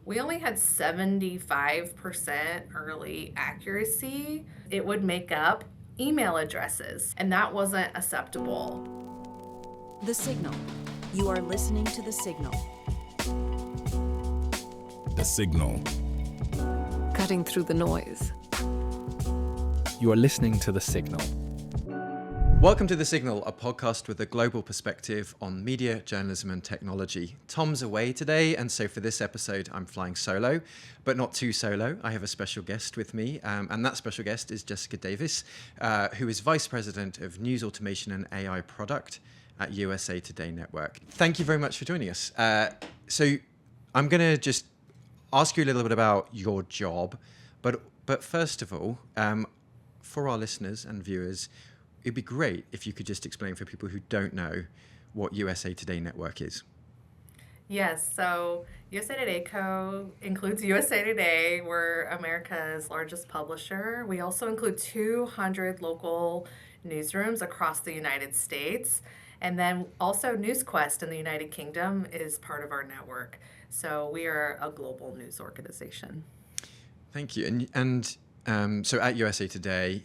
We only had 75% early accuracy. It would make up email addresses, and that wasn't acceptable. The Signal. You are listening to The Signal. The Signal. Cutting through the noise. You are listening to The Signal. Welcome to The Signal, a podcast with a global perspective on media, journalism and technology. Tom's away today, and so for this episode, I'm flying solo, but not too solo. I have a special guest with me, and that special guest is Jessica Davis, who is Vice President of News Automation and AI Product at USA Today Network. Thank you very much for joining us. So I'm going to just ask you a little bit about your job, but first of all, for our listeners and viewers, it'd be great if you could just explain for people who don't know what USA Today Network is. Yes, so USA Today includes USA Today. We're America's largest publisher. We also include 200 local newsrooms across the United States. And then also NewsQuest in the United Kingdom is part of our network. So we are a global news organization. Thank you. And so at USA Today,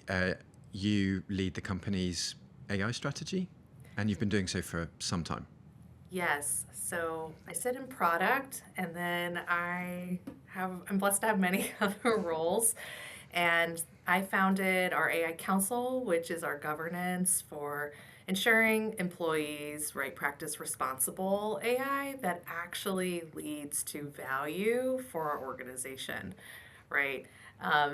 you lead the company's AI strategy, and you've been doing so for some time. Yes. So I sit in product, and then I'm blessed to have many other roles. And I founded our AI Council, which is our governance for ensuring employees practice responsible AI that actually leads to value for our organization, right?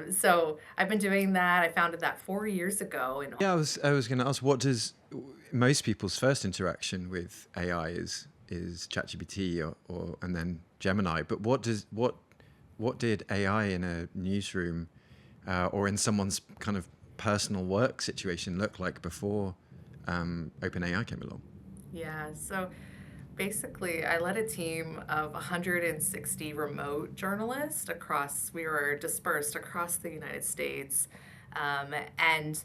So I've been doing that. I founded that 4 years ago. I was going to ask, what does most people's first interaction with AI is ChatGPT or and then Gemini, but what did AI in a newsroom or in someone's kind of personal work situation look like before OpenAI came along? Yeah, so basically, I led a team of 160 remote journalists we were dispersed across the United States. And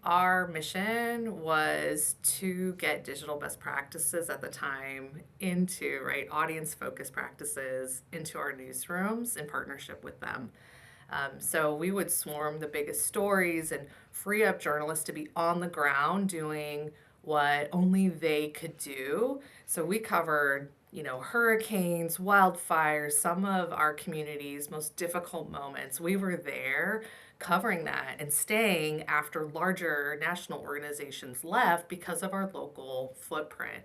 our mission was to get digital best practices at the time into, audience-focused practices into our newsrooms in partnership with them. So we would swarm the biggest stories and free up journalists to be on the ground doing what only they could do. So we covered, hurricanes, wildfires, some of our community's most difficult moments. We were there covering that and staying after larger national organizations left because of our local footprint.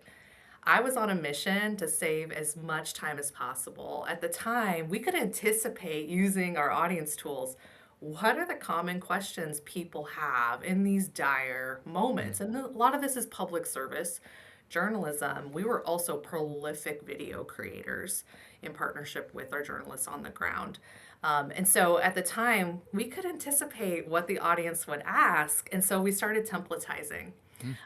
I was on a mission to save as much time as possible. At the time, we could anticipate using our audience tools. What are the common questions people have in these dire moments? And a lot of this is public service journalism. We were also prolific video creators in partnership with our journalists on the ground. And so at the time, we could anticipate what the audience would ask. And so we started templatizing.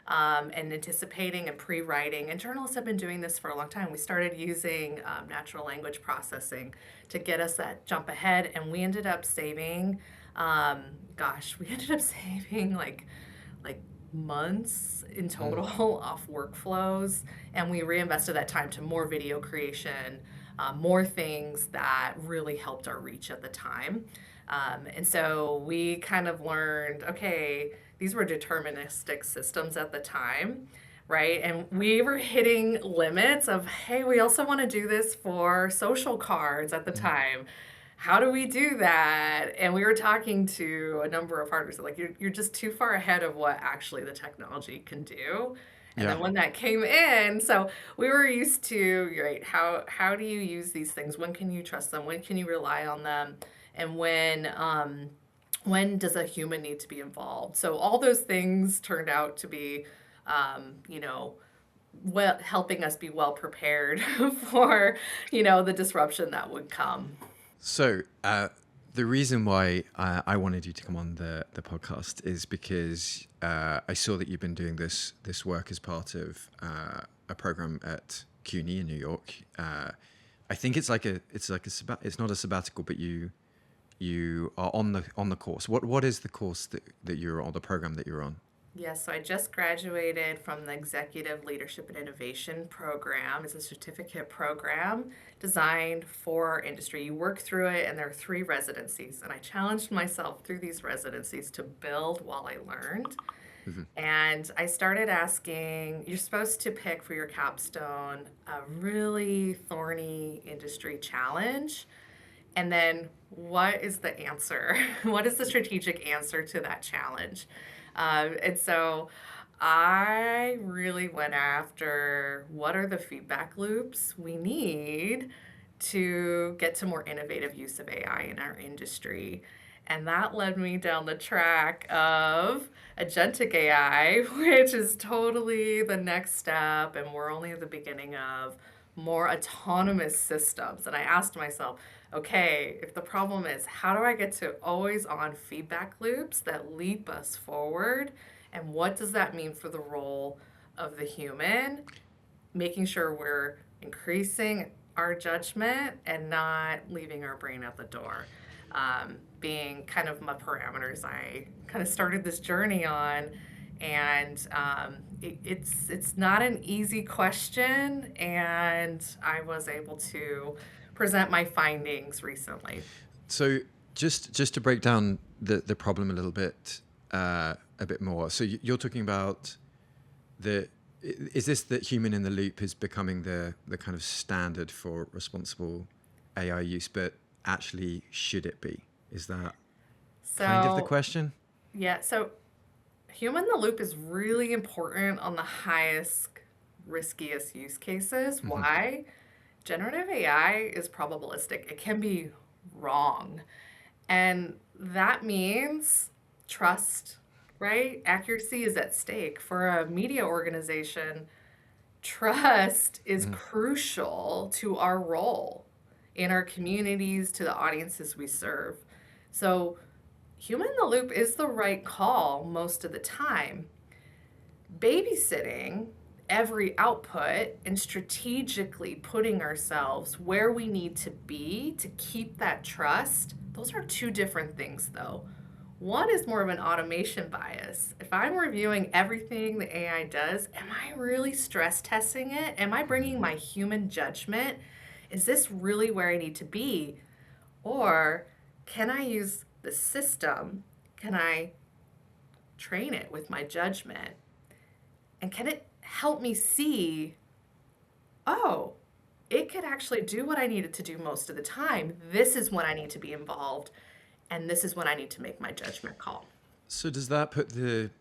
And anticipating and pre-writing. And journalists have been doing this for a long time. We started using natural language processing to get us that jump ahead. And we ended up saving, like months in total off workflows. And we reinvested that time to more video creation, more things that really helped our reach at the time. And so we kind of learned, okay, these were deterministic systems at the time, right? And we were hitting limits of, hey, we also want to do this for social cards at the time. How do we do that? And we were talking to a number of partners, like, you're just too far ahead of what actually the technology can do. And then when that came in, so we were used to, how do you use these things? When can you trust them? When can you rely on them? And when does a human need to be involved? So all those things turned out to be, helping us be well prepared for, the disruption that would come. So the reason why I wanted you to come on the podcast is because I saw that you've been doing this work as part of a program at CUNY in New York. I think it's not a sabbatical, but you are on the course. What is the course that you're on, the program that you're on? Yes, so I just graduated from the Executive Leadership and Innovation program. It's a certificate program designed for industry. You work through it, and there are 3 residencies. And I challenged myself through these residencies to build while I learned. And I started asking, you're supposed to pick for your capstone a really thorny industry challenge. And then what is the answer? What is the strategic answer to that challenge? And so I really went after what are the feedback loops we need to get to more innovative use of AI in our industry. And that led me down the track of agentic AI, which is totally the next step, and we're only at the beginning of more autonomous systems. And I asked myself, okay, if the problem is how do I get to always on feedback loops that leap us forward? And what does that mean for the role of the human? Making sure we're increasing our judgment and not leaving our brain at the door. Being kind of my parameters I kind of started this journey on. And it's not an easy question, and I was able to present my findings recently. So just to break down the problem a bit more. So you're talking about is this that human in the loop is becoming the kind of standard for responsible AI use, but actually should it be? Is that kind of the So, question? yeah, so human in the loop is really important on the highest, riskiest use cases. Why? Generative AI is probabilistic, it can be wrong. And that means trust, right? Accuracy is at stake. For a media organization, trust is crucial to our role in our communities, to the audiences we serve. So, human in the loop is the right call most of the time. Babysitting every output and strategically putting ourselves where we need to be to keep that trust, those are 2 different things, though. One is more of an automation bias. If I'm reviewing everything the AI does, am I really stress testing it? Am I bringing my human judgment? Is this really where I need to be? Or can I use the system? Can I train it with my judgment? And can it help me see, oh, it could actually do what I needed to do most of the time. This is when I need to be involved, and this is when I need to make my judgment call. So does that put the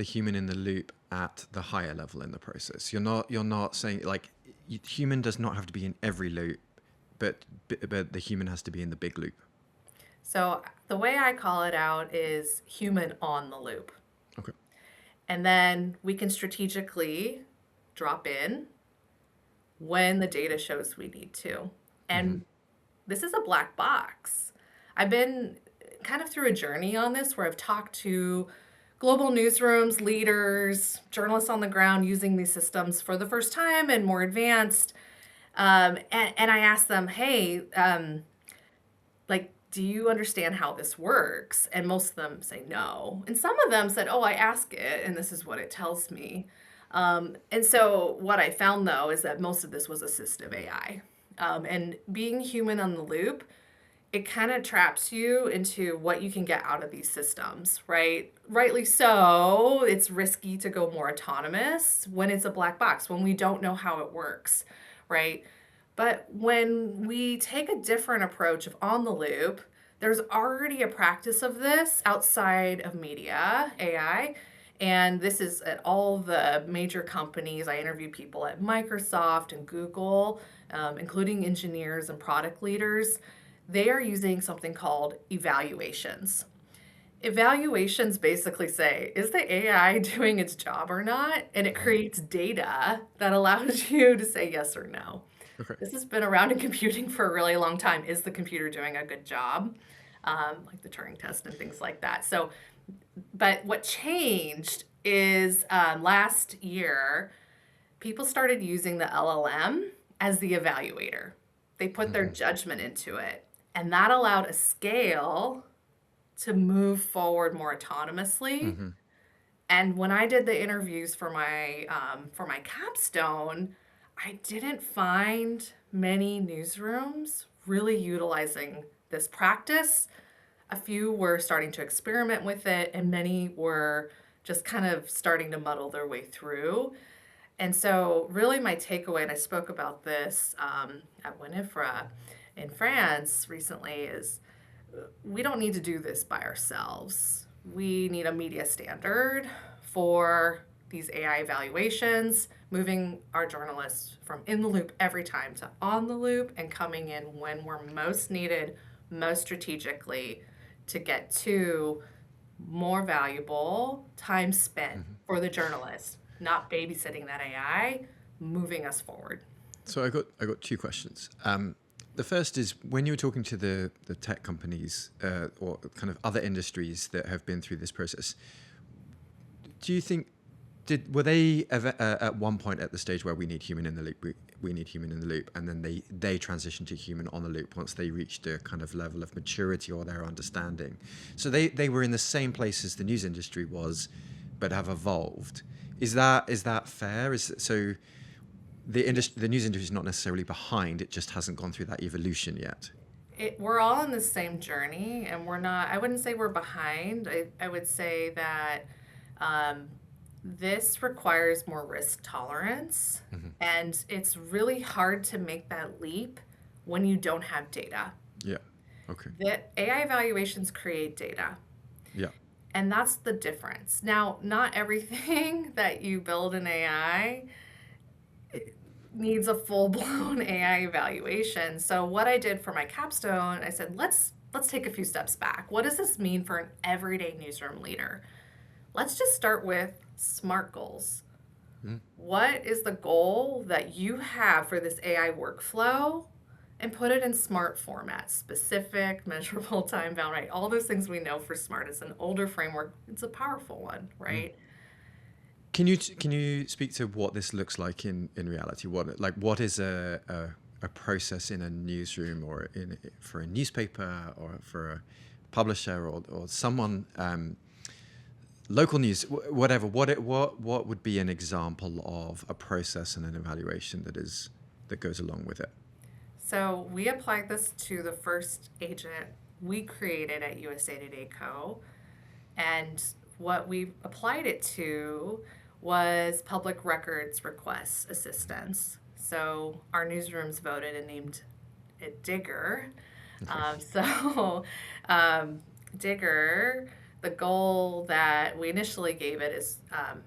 human in the loop at the higher level in the process? You're not saying like human does not have to be in every loop, but the human has to be in the big loop. So the way I call it out is human on the loop. Okay. And then we can strategically drop in when the data shows we need to. And this is a black box. I've been kind of through a journey on this where I've talked to global newsrooms, leaders, journalists on the ground using these systems for the first time and more advanced. And I asked them, hey, like, do you understand how this works? And most of them say no. And some of them said, oh, I ask it, and this is what it tells me. And so what I found, though, is that most of this was assistive AI. And being human on the loop, it kind of traps you into what you can get out of these systems, right? Rightly so, it's risky to go more autonomous when it's a black box, when we don't know how it works, right? But when we take a different approach of on the loop, there's already a practice of this outside of media, AI. And this is at all the major companies. I interview people at Microsoft and Google, including engineers and product leaders. They are using something called evaluations. Evaluations basically say, is the AI doing its job or not? And it creates data that allows you to say yes or no. Okay. This has been around in computing for a really long time. Is the computer doing a good job? Like the Turing test and things like that. So, but what changed is last year, people started using the LLM as the evaluator. They put their judgment into it. And that allowed a scale to move forward more autonomously And when I did the interviews for my capstone, I didn't find many newsrooms really utilizing this practice. A few were starting to experiment with it, and many were just kind of starting to muddle their way through. And so, really, my takeaway, and I spoke about this at Winifra in France recently, is we don't need to do this by ourselves. We need a media standard for these AI evaluations, moving our journalists from in the loop every time to on the loop and coming in when we're most needed, most strategically to get to more valuable time spent for the journalist, not babysitting that AI, moving us forward. So I got two questions. The first is when you were talking to the tech companies or kind of other industries that have been through this process, do you think were they at one point at the stage where we need human in the loop, we need human in the loop, and then they transitioned to human on the loop once they reached a kind of level of maturity or their understanding? So they were in the same place as the news industry was, but have evolved. Is that fair? So the news industry is not necessarily behind; it just hasn't gone through that evolution yet. We're all on the same journey, and we're not. I wouldn't say we're behind. I would say that this requires more risk tolerance, and it's really hard to make that leap when you don't have data. Yeah. Okay. The AI evaluations create data. Yeah. And that's the difference. Now, not everything that you build in AI needs a full-blown AI evaluation. So what I did for my capstone, I said, let's take a few steps back. What does this mean for an everyday newsroom leader? Let's just start with SMART goals. What is the goal that you have for this AI workflow? And put it in SMART format: specific, measurable, time-bound, right? All those things we know for SMART. It's an older framework. It's a powerful one, right? Can you speak to what this looks like in reality? What is a process in a newsroom or for a newspaper or for a publisher or someone, local news, whatever? What would be an example of a process and an evaluation that goes along with it? So we applied this to the first agent we created at USA Today Co. And what we applied it to was public records request assistance. So our newsrooms voted and named it Digger. Digger, the goal that we initially gave it is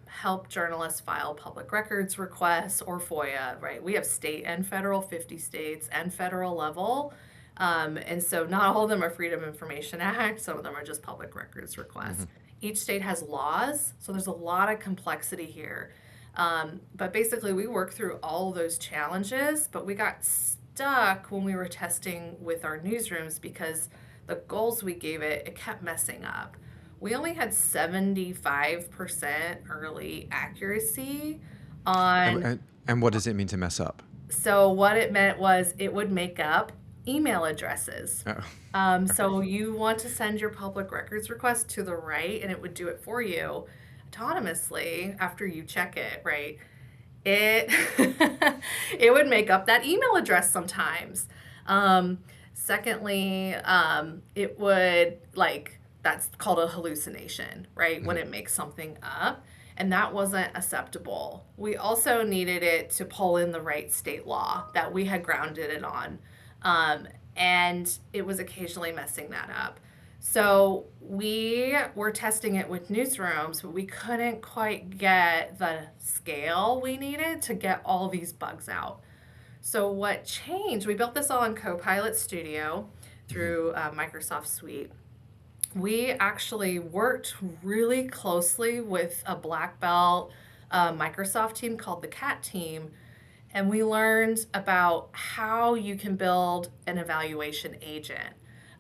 help journalists file public records requests or FOIA, right? We have state and federal, 50 states and federal level. And so not all of them are Freedom of Information Act. Some of them are just public records requests. Each state has laws, so there's a lot of complexity here. But basically we worked through all those challenges, but we got stuck when we were testing with our newsrooms because the goals we gave it kept messing up. We only had 75% early accuracy on... And what does it mean to mess up? So what it meant was it would make up email addresses. So you want to send your public records request to the right, and it would do it for you autonomously after you check it, right? It would make up that email address sometimes. Secondly, it would that's called a hallucination, right? When it makes something up, and that wasn't acceptable. We also needed it to pull in the right state law that we had grounded it on, and it was occasionally messing that up. So we were testing it with newsrooms, but we couldn't quite get the scale we needed to get all these bugs out. So what changed, we built this all in Copilot Studio through Microsoft Suite. We actually worked really closely with a black belt Microsoft team called the CAT team, and we learned about how you can build an evaluation agent.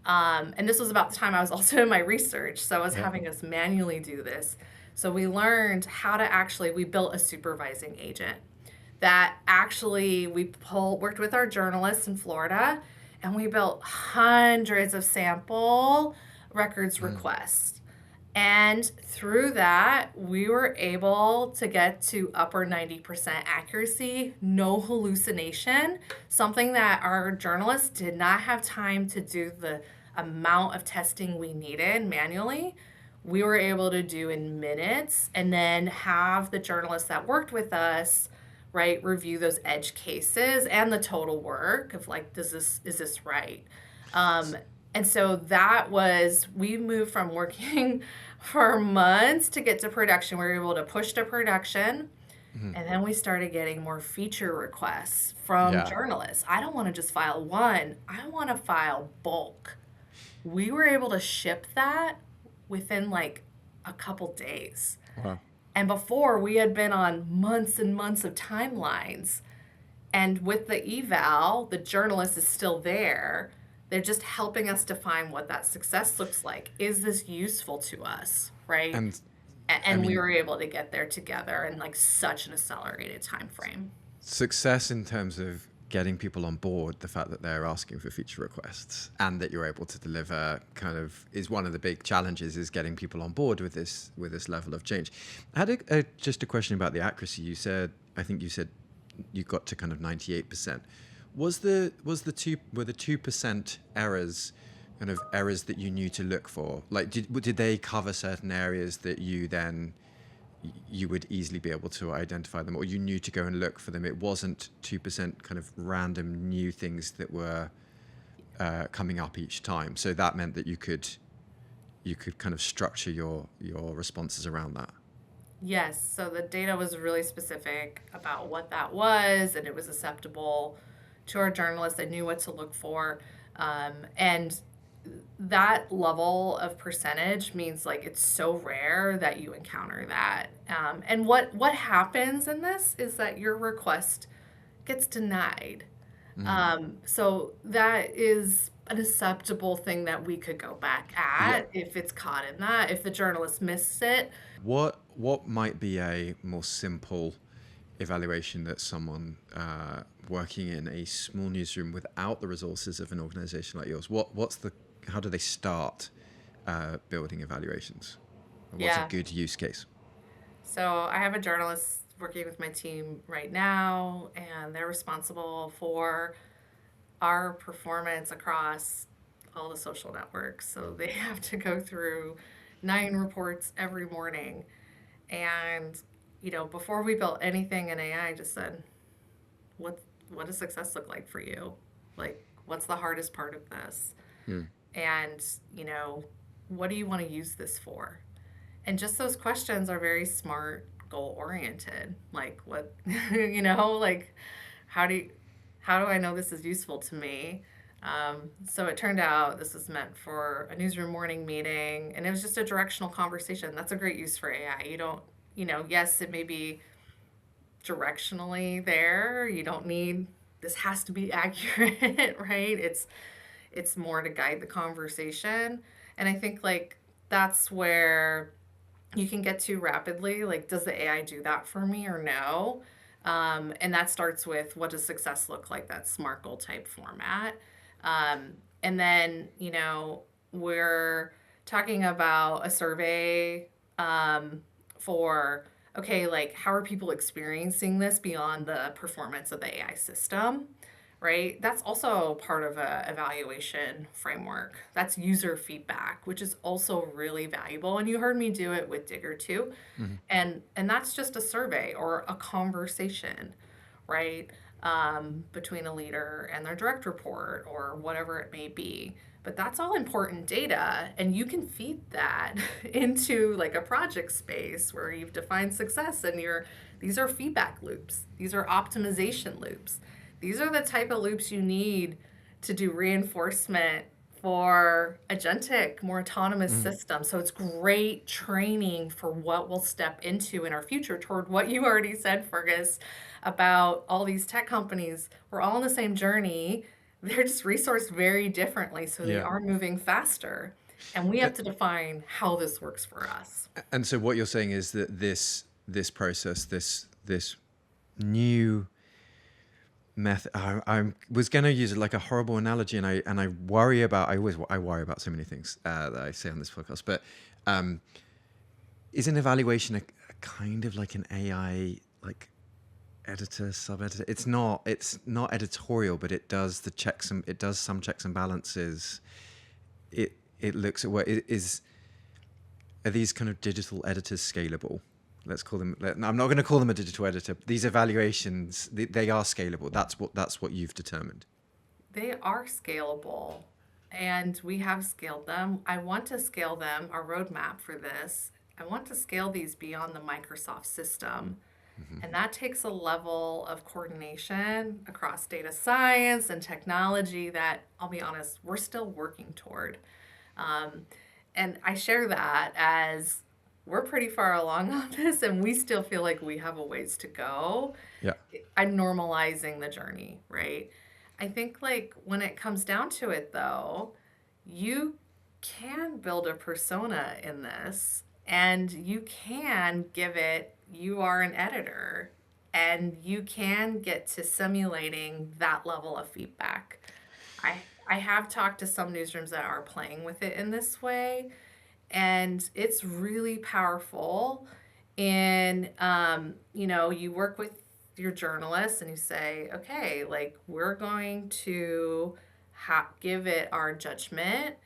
And this was about the time I was also in my research, so I was having us manually do this. So we learned how to we built a supervising agent that actually worked with our journalists in Florida, and we built hundreds of sample records requests. And through that, we were able to get to upper 90% accuracy, no hallucination, something that our journalists did not have time to do the amount of testing we needed manually. We were able to do in minutes, and then have the journalists that worked with us, right, review those edge cases and the total work of like, is this right? And so we moved from working for months to get to production. We were able to push to production. And then we started getting more feature requests from journalists. I don't want to just file one, I want to file bulk. We were able to ship that within like a couple days. Wow. And before, we had been on months and months of timelines. And with the eval, the journalist is still there. They're just helping us define what that success looks like. Is this useful to us, right? And I mean, we were able to get there together in like such an accelerated time frame. Success in terms of getting people on board, the fact that they're asking for feature requests and that you're able to deliver kind of is one of the big challenges, is getting people on board with this level of change. I had just a question about the accuracy. I think you said you got to kind of 98%. Were the 2% errors kind of errors that you knew to look for? Like, did they cover certain areas that you would easily be able to identify them, or you knew to go and look for them? It wasn't 2% kind of random new things that were coming up each time. So that meant that you could kind of structure your responses around that. Yes, so the data was really specific about what that was, and it was acceptable to our journalists. They knew what to look for. And that level of percentage means like it's so rare that you encounter that. And what happens in this is that your request gets denied. So that is an acceptable thing that we could go back at if it's caught in that, if the journalist misses it. What might be a more simple evaluation that someone working in a small newsroom without the resources of an organization like yours, how do they start building evaluations? What's a good use case? So I have a journalist working with my team right now, and they're responsible for our performance across all the social networks. So they have to go through 9 reports every morning. And, before we built anything in AI, I just said, what does success look like for you? Like, what's the hardest part of this? And, what do you want to use this for? And just those questions are very smart, goal-oriented. Like, what, like, how do I know this is useful to me? So it turned out this was meant for a newsroom morning meeting, and it was just a directional conversation. That's a great use for AI. You don't, yes, it may be directionally there. You don't need, this has to be accurate, right? It's more to guide the conversation. And I think like that's where you can get too rapidly. Like, does the AI do that for me or no? And that starts with, what does success look like? That SMART goal type format. And then, we're talking about a survey for, okay, like, how are people experiencing this beyond the performance of the AI system, right? That's also part of a evaluation framework. That's user feedback, which is also really valuable. And you heard me do it with Digger too. And that's just a survey or a conversation, right? Between a leader and their direct report or whatever it may be. But that's all important data, and you can feed that into like a project space where you've defined success, and these are feedback loops. These are optimization loops. These are the type of loops you need to do reinforcement for agentic, more autonomous systems. So it's great training for what we'll step into in our future toward what you already said, Fergus, about all these tech companies. We're all on the same journey. They're just resourced very differently, so they are moving faster. And we have to define how this works for us. And so what you're saying is that this process, this new method, I was going to use like a horrible analogy, and I worry about so many things that I say on this podcast, but Is an evaluation a kind of like an AI like editor, sub-editor? It's not editorial, but it does some checks and balances. It looks at what it is. Are these kind of digital editors scalable? Let's call them. I'm not going to call them a digital editor. These evaluations, they are scalable. That's what you've determined. They are scalable, and we have scaled them. I want to scale them. Our roadmap for this, I want to scale these beyond the Microsoft system. And that takes a level of coordination across data science and technology that, I'll be honest, we're still working toward. And I share that as we're pretty far along on this, and we still feel like we have a ways to go. Yeah. I'm normalizing the journey, right? I think like when it comes down to it, though, you can build a persona in this, and you can give it, you are an editor, and you can get to simulating that level of feedback. I have talked to some newsrooms that are playing with it in this way, and it's really powerful. And you work with your journalists and you say, okay, like we're going to give it our judgment,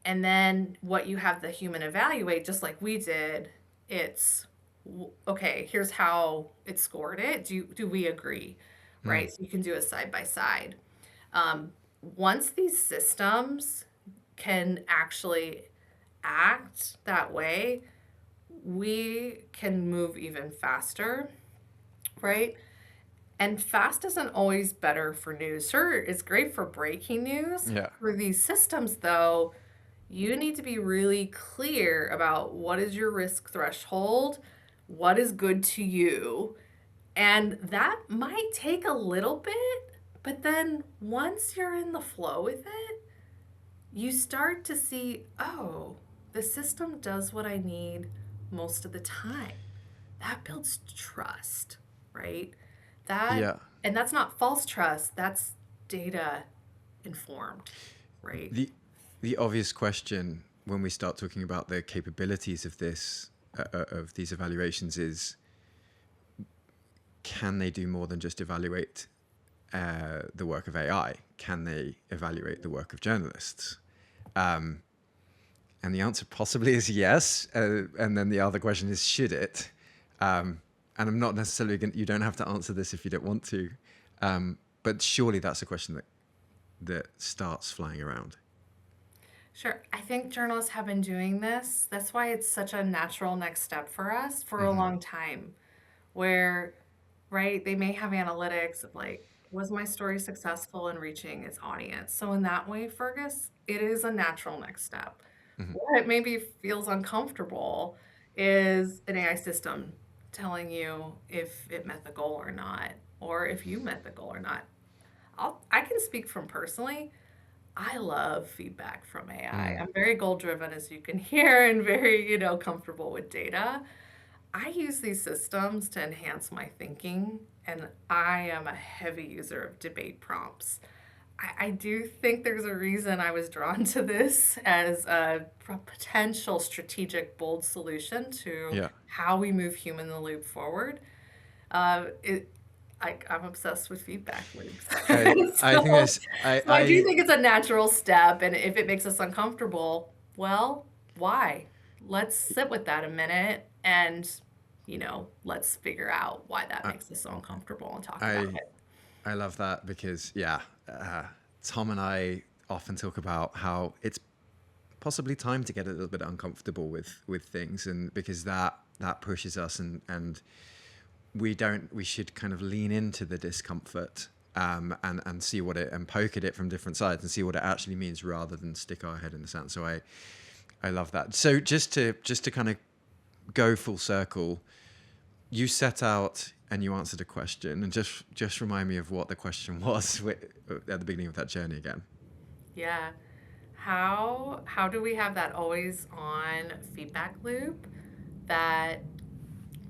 and then what you have the human evaluate, just like we did. It's okay, here's how it scored it. Do we agree? Right? So you can do a side by side. Once these systems can actually act that way, we can move even faster, right? And fast isn't always better for news. Sure, it's great for breaking news. Yeah. For these systems, though, you need to be really clear about what is your risk threshold, what is good to you, and that might take a little bit, but then once you're in the flow with it, you start to see, oh, the system does what I need most of the time. That builds trust, right? And that's not false trust, that's data informed, right? The obvious question when we start talking about the capabilities of this of these evaluations is, can they do more than just evaluate the work of AI? Can they evaluate the work of journalists? And the answer possibly is yes. And then the other question is, should it? And I'm not necessarily you don't have to answer this if you don't want to. But surely that's a question that starts flying around. Sure. I think journalists have been doing this. That's why it's such a natural next step for us for a long time, where, right, they may have analytics of like, was my story successful in reaching its audience? So in that way, Fergus, it is a natural next step. What maybe feels uncomfortable is an AI system telling you if it met the goal or not, or if you met the goal or not. I can speak from personally. I love feedback from AI. I'm very goal driven, as you can hear, and very, comfortable with data. I use these systems to enhance my thinking, and I am a heavy user of debate prompts. I do think there's a reason I was drawn to this as a potential strategic, bold solution to how we move human in the loop forward. I'm obsessed with feedback loops. I do think it's a natural step, and if it makes us uncomfortable, well, why? Let's sit with that a minute and, let's figure out why that makes us so uncomfortable and talk about it. I love that because, Tom and I often talk about how it's possibly time to get a little bit uncomfortable with things, and because that pushes us and we should kind of lean into the discomfort and see what it, and poke at it from different sides and see what it actually means rather than stick our head in the sand. So I love that. So just to kind of go full circle, you set out and you answered a question, and just remind me of what the question was at the beginning of that journey again. Yeah. How do we have that always on feedback loop that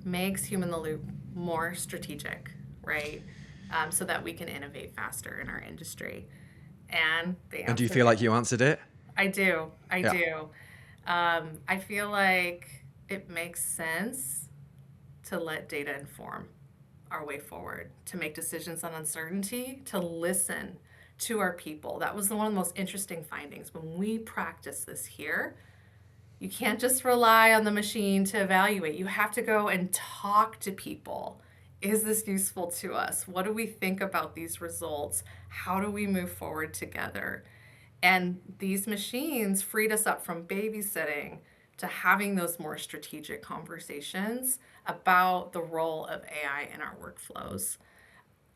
makes human in the loop more strategic, right? So that we can innovate faster in our industry. And do you feel like you answered it? I do. I feel like it makes sense to let data inform our way forward, to make decisions on uncertainty, to listen to our people. That was one of the most interesting findings. When we practice this here, you can't just rely on the machine to evaluate. You have to go and talk to people. Is this useful to us? What do we think about these results? How do we move forward together? And these machines freed us up from babysitting to having those more strategic conversations about the role of AI in our workflows.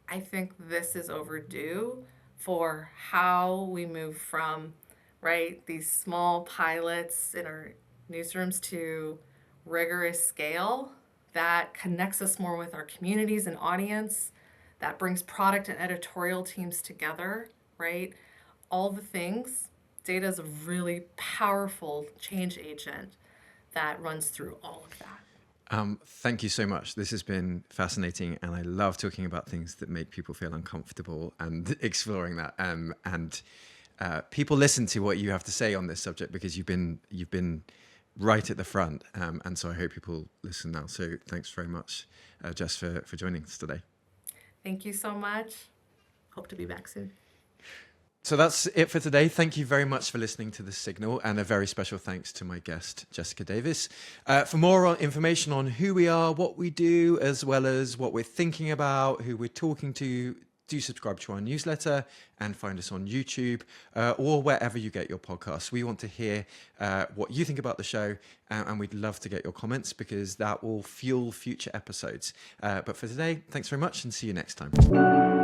I think this is overdue for how we move from, right, these small pilots in our newsrooms to rigorous scale that connects us more with our communities and audience, that brings product and editorial teams together, right? All the things. Data is a really powerful change agent that runs through all of that. Thank you so much. This has been fascinating, and I love talking about things that make people feel uncomfortable and exploring that. And people listen to what you have to say on this subject because you've been right at the front, and so I hope people listen now. So thanks very much, Jess, for joining us today. Thank you so much. Hope to be back soon. So that's it for today. Thank you very much for listening to The Signal, and a very special thanks to my guest, Jessica Davis. For more information on who we are, what we do, as well as what we're thinking about, who we're talking to, do subscribe to our newsletter and find us on YouTube or wherever you get your podcasts. We want to hear what you think about the show, and we'd love to get your comments because that will fuel future episodes. But for today, thanks very much and see you next time.